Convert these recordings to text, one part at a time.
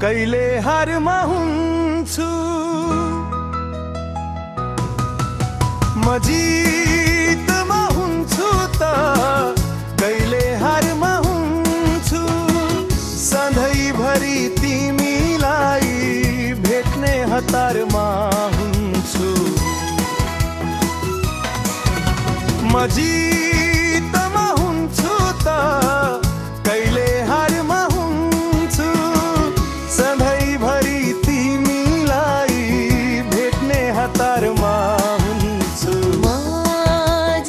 कहिले हारमा हुन्छु। म जितमा हुन्छु त कहिले हारमा हुन्छु। सधैँभरि तिमीलाई भेट्ने हतारमा हुन्छु। म जितमा हुन्छु त कहिले हारमा हुन्छु। सधैँभरि तिमीलाई भेट्ने हतारमा हुन्छु। म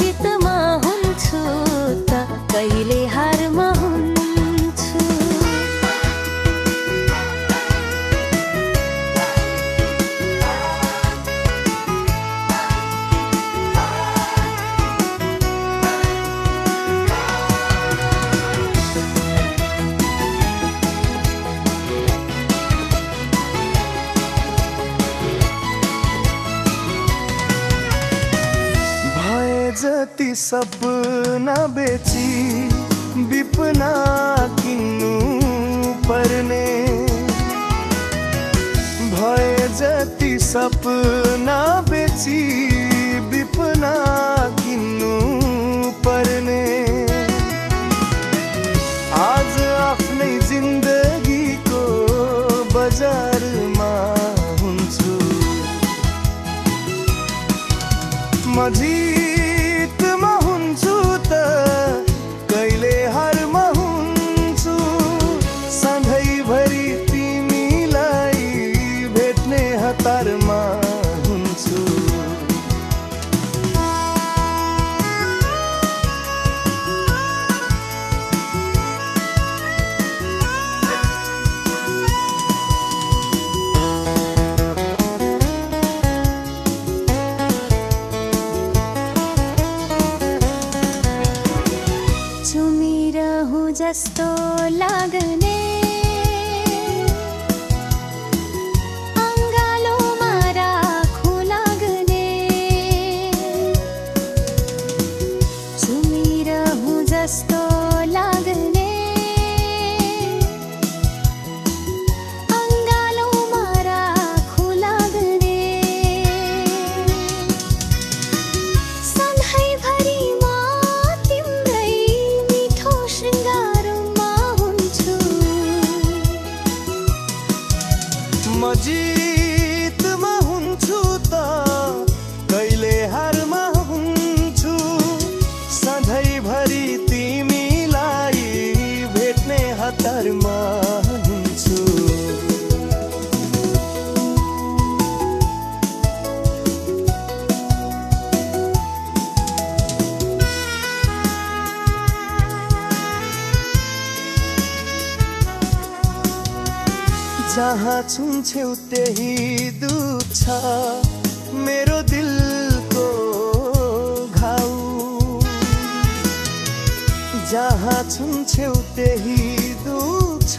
जितमा हुन्छु त कहिले हारमा हुन्छु। जति सपना बेची विपना किन्नु पर्ने। भए जति सपना बेची विपना किन्नु पर्ने। आज आफ्नै जिन्दगीको बजारमा हुन्छु। म जितमा हुन्छु त कहिले हारमा हुन्छु। सधैँभरि तिमीलाई भेट्ने हतारमा हुन्छु। चुमिरहु जस्तो लाग्ने अङ्गालोमा राखु लाग्ने। चुमिरहु जस्तो लाग्ने अङ्गालोमा राखु लाग्ने। सधैँभरि म जितमा हुन्छु त कहिले हारमा हुन्छु। सधैँभरि तिमीलाई भेट्ने हतारमा हुन्छु। जहाँ छुन्छौ त्यही दुख्छ मेरो दिलको घाउ। जहाँ छुन्छौ त्यही दुख्छ